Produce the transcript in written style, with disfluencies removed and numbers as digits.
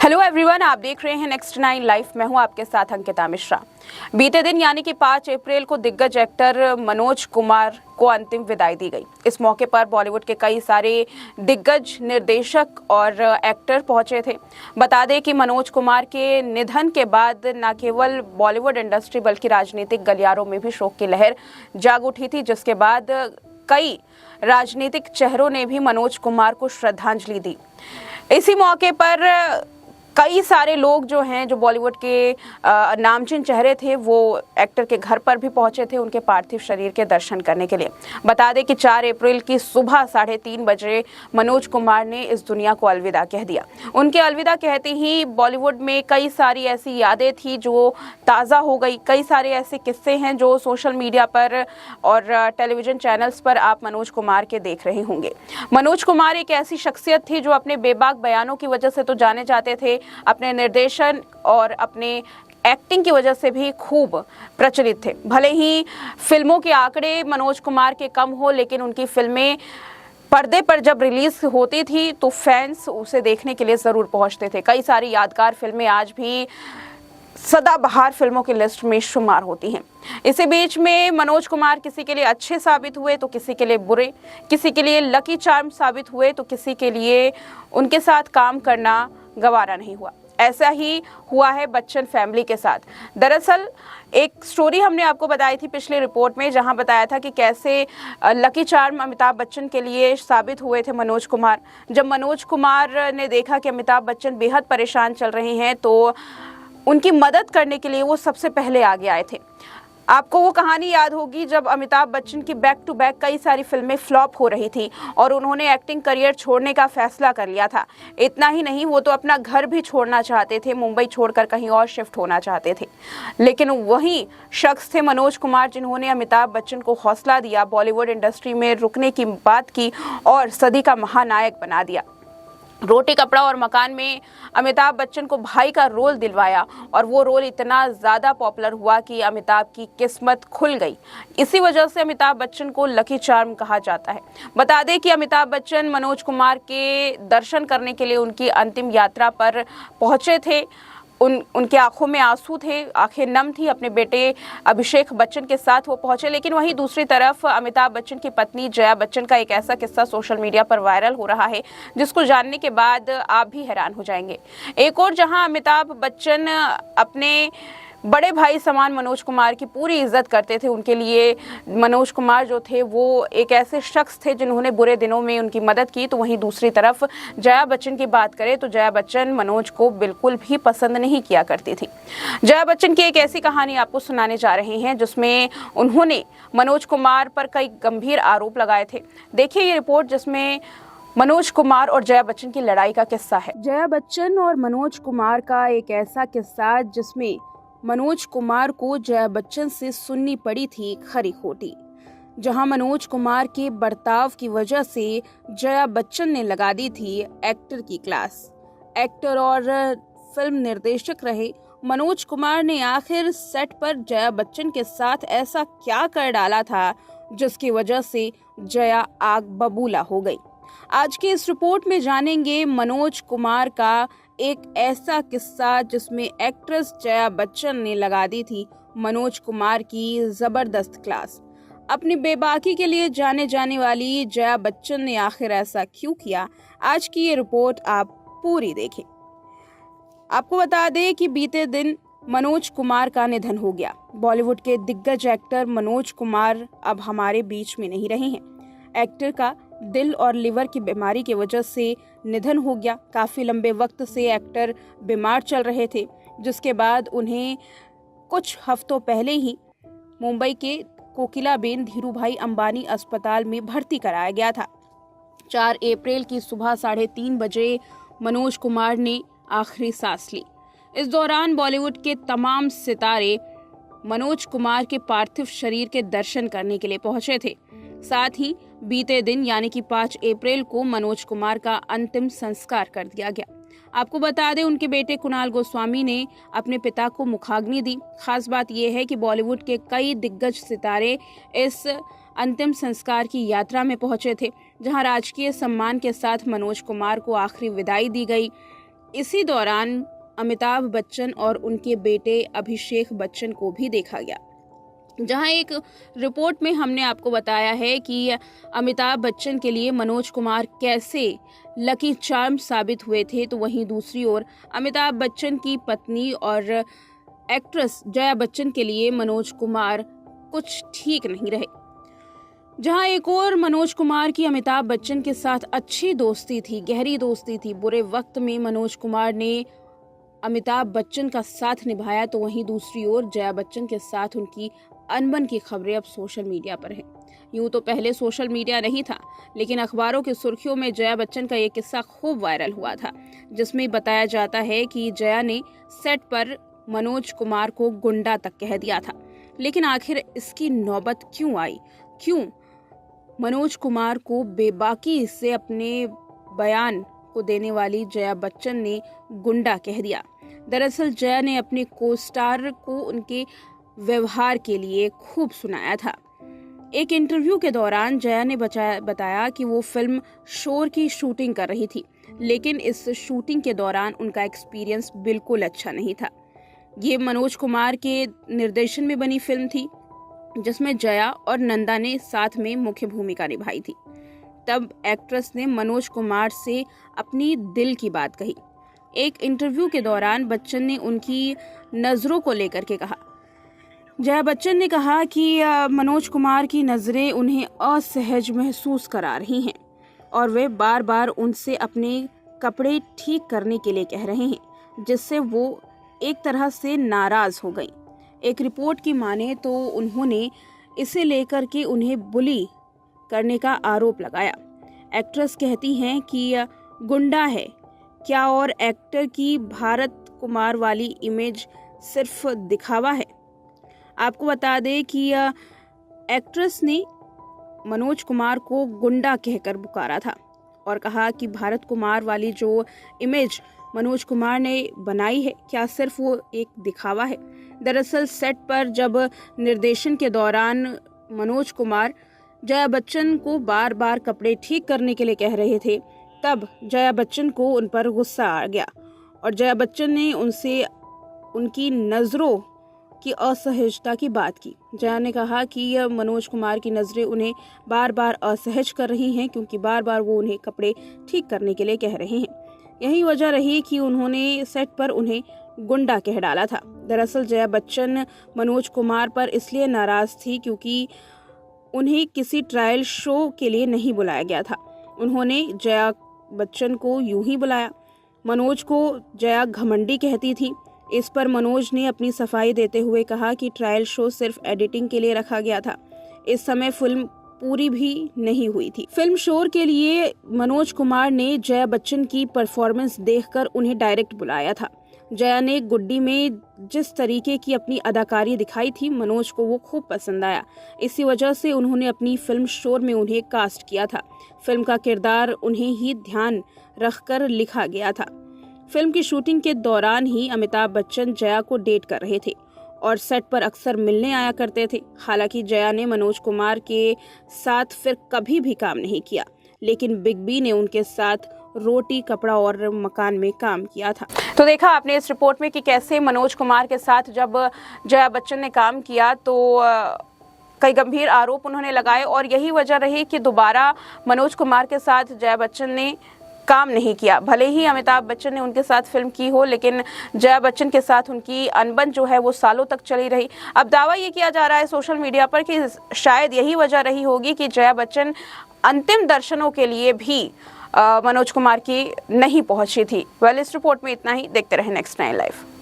Hello everyone, आप देख रहे हैं नेक्स्ट 9 लाइव। मैं हूं आपके साथ अंकिता मिश्रा। बीते दिन यानी कि 5 अप्रैल को दिग्गज एक्टर मनोज कुमार को अंतिम विदाई दी गई। इस मौके पर बॉलीवुड के कई सारे दिग्गज निर्देशक और एक्टर पहुंचे थे। बता दें कि मनोज कुमार के निधन के बाद न केवल बॉलीवुड इंडस्ट्री बल्कि राजनीतिक गलियारों में भी शोक की लहर जाग उठी थी, जिसके बाद कई राजनीतिक चेहरों ने भी मनोज कुमार को श्रद्धांजलि दी। इसी मौके पर कई सारे लोग जो हैं, जो बॉलीवुड के नामचीन चेहरे थे, वो एक्टर के घर पर भी पहुंचे थे उनके पार्थिव शरीर के दर्शन करने के लिए। बता दें कि 4 अप्रैल की सुबह 3:30 बजे मनोज कुमार ने इस दुनिया को अलविदा कह दिया। उनके अलविदा कहते ही बॉलीवुड में कई सारी ऐसी यादें थी जो ताज़ा हो गई। कई सारे ऐसे किस्से हैं जो सोशल मीडिया पर और टेलीविजन चैनल्स पर आप मनोज कुमार के देख रहे होंगे। मनोज कुमार एक ऐसी शख्सियत थी जो अपने बेबाक बयानों की वजह से तो जाने जाते थे, अपने निर्देशन और अपने एक्टिंग की वजह से भी खूब प्रचलित थे। भले ही फिल्मों के आंकड़े मनोज कुमार के कम हो, लेकिन उनकी फिल्में पर्दे पर जब रिलीज होती थी तो फैंस उसे देखने के लिए जरूर पहुंचते थे। कई सारी यादगार फिल्में आज भी सदाबहार फिल्मों की लिस्ट में शुमार होती हैं। इसी बीच में मनोज कुमार किसी के लिए अच्छे साबित हुए तो किसी के लिए बुरे, किसी के लिए लकी चार्म साबित हुए तो किसी के लिए उनके साथ काम करना गवारा नहीं हुआ। ऐसा ही हुआ है बच्चन फैमिली के साथ। दरअसल एक स्टोरी हमने आपको बताई थी पिछली रिपोर्ट में, जहां बताया था कि कैसे लकी चार्म अमिताभ बच्चन के लिए साबित हुए थे मनोज कुमार। जब मनोज कुमार ने देखा कि अमिताभ बच्चन बेहद परेशान चल रहे हैं तो उनकी मदद करने के लिए वो सबसे पहले आगे आए थे। आपको वो कहानी याद होगी जब अमिताभ बच्चन की बैक टू बैक कई सारी फिल्में फ्लॉप हो रही थी और उन्होंने एक्टिंग करियर छोड़ने का फैसला कर लिया था। इतना ही नहीं, वो तो अपना घर भी छोड़ना चाहते थे, मुंबई छोड़कर कहीं और शिफ्ट होना चाहते थे। लेकिन वही शख्स थे मनोज कुमार जिन्होंने अमिताभ बच्चन को हौसला दिया, बॉलीवुड इंडस्ट्री में रुकने की बात की और सदी का महानायक बना दिया। रोटी कपड़ा और मकान में अमिताभ बच्चन को भाई का रोल दिलवाया और वो रोल इतना ज़्यादा पॉपुलर हुआ कि अमिताभ की किस्मत खुल गई। इसी वजह से अमिताभ बच्चन को लकी चार्म कहा जाता है। बता दें कि अमिताभ बच्चन मनोज कुमार के दर्शन करने के लिए उनकी अंतिम यात्रा पर पहुंचे थे। उनके आंखों में आंसू थे, आंखें नम थी। अपने बेटे अभिषेक बच्चन के साथ वो पहुंचे। लेकिन वहीं दूसरी तरफ अमिताभ बच्चन की पत्नी जया बच्चन का एक ऐसा किस्सा सोशल मीडिया पर वायरल हो रहा है जिसको जानने के बाद आप भी हैरान हो जाएंगे। एक और जहां अमिताभ बच्चन अपने बड़े भाई समान मनोज कुमार की पूरी इज्जत करते थे, उनके लिए मनोज कुमार जो थे वो एक ऐसे शख्स थे जिन्होंने बुरे दिनों में उनकी मदद की, तो वहीं दूसरी तरफ जया बच्चन की बात करें तो जया बच्चन मनोज को बिल्कुल भी पसंद नहीं किया करती थी। जया बच्चन की एक ऐसी कहानी आपको सुनाने जा रहे हैं जिसमें उन्होंने मनोज कुमार पर कई गंभीर आरोप लगाए थे। देखिए ये रिपोर्ट जिसमें मनोज कुमार और जया बच्चन की लड़ाई का किस्सा है। जया बच्चन और मनोज कुमार का एक ऐसा किस्सा जिसमें मनोज कुमार को जया बच्चन से सुननी पड़ी थी खरी खोटी। जहां मनोज कुमार के बर्ताव की वजह से जया बच्चन ने लगा दी थी एक्टर की क्लास। एक्टर और फिल्म निर्देशक रहे मनोज कुमार ने आखिर सेट पर जया बच्चन के साथ ऐसा क्या कर डाला था जिसकी वजह से जया आग बबूला हो गई। आज की इस रिपोर्ट में जानेंगे मनोज कुमार का एक ऐसा किस्सा जिसमें एक्ट्रेस जया बच्चन ने लगा दी थी मनोज कुमार की जबरदस्त क्लास। अपनी बेबाकी के लिए जाने जाने वाली जया बच्चन ने आखिर ऐसा क्यों किया, आज की ये रिपोर्ट आप पूरी देखें। आपको बता दें कि बीते दिन मनोज कुमार का निधन हो गया। बॉलीवुड के दिग्गज एक्टर मनोज कुमार अब हमारे बीच में नहीं रहे हैं। एक्टर का दिल और लिवर की बीमारी की वजह से निधन हो गया। काफी लंबे वक्त से एक्टर बीमार चल रहे थे, जिसके बाद उन्हें कुछ हफ्तों पहले ही मुंबई के कोकिलाबेन धीरूभाई अंबानी अस्पताल में भर्ती कराया गया था। 4 अप्रैल की सुबह 3:30 बजे मनोज कुमार ने आखिरी सांस ली। इस दौरान बॉलीवुड के तमाम सितारे मनोज कुमार के पार्थिव शरीर के दर्शन करने के लिए पहुंचे थे। साथ ही बीते दिन यानी कि 5 अप्रैल को मनोज कुमार का अंतिम संस्कार कर दिया गया। आपको बता दें उनके बेटे कुणाल गोस्वामी ने अपने पिता को मुखाग्नि दी। खास बात यह है कि बॉलीवुड के कई दिग्गज सितारे इस अंतिम संस्कार की यात्रा में पहुंचे थे, जहां राजकीय सम्मान के साथ मनोज कुमार को आखिरी विदाई दी गई। इसी दौरान अमिताभ बच्चन और उनके बेटे अभिषेक बच्चन को भी देखा गया। जहां एक रिपोर्ट में हमने आपको बताया है कि अमिताभ बच्चन के लिए मनोज कुमार कैसे लकी चार्म साबित हुए थे, तो वहीं दूसरी ओर अमिताभ बच्चन की पत्नी और एक्ट्रेस जया बच्चन के लिए मनोज कुमार कुछ ठीक नहीं रहे। जहां एक और मनोज कुमार की अमिताभ बच्चन के साथ अच्छी दोस्ती थी, गहरी दोस्ती थी, बुरे वक्त में मनोज कुमार ने अमिताभ बच्चन का साथ निभाया, तो वहीं दूसरी ओर जया बच्चन के साथ उनकी अनबन की खबरें अब सोशल मीडिया पर हैं। यूं तो पहले सोशल मीडिया नहीं था, लेकिन अखबारों की सुर्खियों में जया बच्चन का ये किस्सा खूब वायरल हुआ था, जिसमें बताया जाता है कि जया ने सेट पर मनोज कुमार को गुंडा तक कह दिया था। लेकिन आखिर इसकी नौबत क्यों आई? क्यों मनोज कुमार को बेबाकी से अपने बयान को देने वाली जया बच्चन ने गुंडा कह दिया? दरअसल जया ने अपने को स्टार को उनके व्यवहार के लिए खूब सुनाया था। एक इंटरव्यू के दौरान जया ने बताया कि वो फिल्म शोर की शूटिंग कर रही थी, लेकिन इस शूटिंग के दौरान उनका एक्सपीरियंस बिल्कुल अच्छा नहीं था। ये मनोज कुमार के निर्देशन में बनी फिल्म थी, जिसमें जया और नंदा ने साथ में मुख्य भूमिका निभाई थी। तब एक्ट्रेस ने मनोज कुमार से अपनी दिल की बात कही। एक इंटरव्यू के दौरान बच्चन ने उनकी नजरों को लेकर के कहा। जया बच्चन ने कहा कि मनोज कुमार की नजरें उन्हें असहज महसूस करा रही हैं और वे बार बार उनसे अपने कपड़े ठीक करने के लिए कह रहे हैं, जिससे वो एक तरह से नाराज हो गई। एक रिपोर्ट की माने तो उन्होंने इसे लेकर के उन्हें बुली करने का आरोप लगाया। एक्ट्रेस कहती हैं कि गुंडा है क्या और एक्टर की भारत कुमार वाली इमेज सिर्फ दिखावा है। आपको बता दें कि एक्ट्रेस ने मनोज कुमार को गुंडा कहकर पुकारा था और कहा कि भारत कुमार वाली जो इमेज मनोज कुमार ने बनाई है, क्या सिर्फ वो एक दिखावा है। दरअसल सेट पर जब निर्देशन के दौरान मनोज कुमार जया बच्चन को बार बार कपड़े ठीक करने के लिए कह रहे थे, तब जया बच्चन को उन पर गुस्सा आ गया और जया बच्चन ने उनसे उनकी नज़रों की असहजता की बात की। जया ने कहा कि मनोज कुमार की नज़रें उन्हें बार बार असहज कर रही हैं, क्योंकि बार बार वो उन्हें कपड़े ठीक करने के लिए कह रहे हैं। यही वजह रही कि उन्होंने सेट पर उन्हें गुंडा कह डाला था। दरअसल जया बच्चन मनोज कुमार पर इसलिए नाराज थी क्योंकि उन्हें किसी ट्रायल शो के लिए नहीं बुलाया गया था। उन्होंने जया बच्चन को यूं ही बुलाया। मनोज को जया घमंडी कहती थी। इस पर मनोज ने अपनी सफाई देते हुए कहा कि ट्रायल शो सिर्फ एडिटिंग के लिए रखा गया था, इस समय फिल्म पूरी भी नहीं हुई थी। फिल्म शोर के लिए मनोज कुमार ने जया बच्चन की परफॉर्मेंस देखकर उन्हें डायरेक्ट बुलाया था। जया ने गुड्डी में जिस तरीके की अपनी अदाकारी दिखाई थी, मनोज को वो खूब पसंद आया। इसी वजह से उन्होंने अपनी फिल्म शोर में उन्हें कास्ट किया था। फिल्म का किरदार उन्हें ही ध्यान रखकर लिखा गया था। फिल्म की शूटिंग के दौरान ही अमिताभ बच्चन जया को डेट कर रहे थे और सेट पर अक्सर मिलने आया करते थे। हालांकि जया ने मनोज कुमार के साथ फिर कभी भी काम नहीं किया, लेकिन बिग बी ने उनके साथ रोटी, कपड़ा और मकान में काम किया था। तो देखा आपने इस रिपोर्ट में कि कैसे मनोज कुमार के साथ जब जया बच्चन ने काम किया तो कई गंभीर आरोप उन्होंने लगाए और यही वजह रही कि दोबारा मनोज कुमार के साथ जया बच्चन ने काम नहीं किया। भले ही अमिताभ बच्चन ने उनके साथ फिल्म की हो, लेकिन जया बच्चन के साथ उनकी अनबन जो है वो सालों तक चली रही। अब दावा ये किया जा रहा है सोशल मीडिया पर कि शायद यही वजह रही होगी कि जया बच्चन अंतिम दर्शनों के लिए भी मनोज कुमार की नहीं पहुंची थी। इस रिपोर्ट में इतना ही। देखते रहे नेक्स्ट 9 लाइव।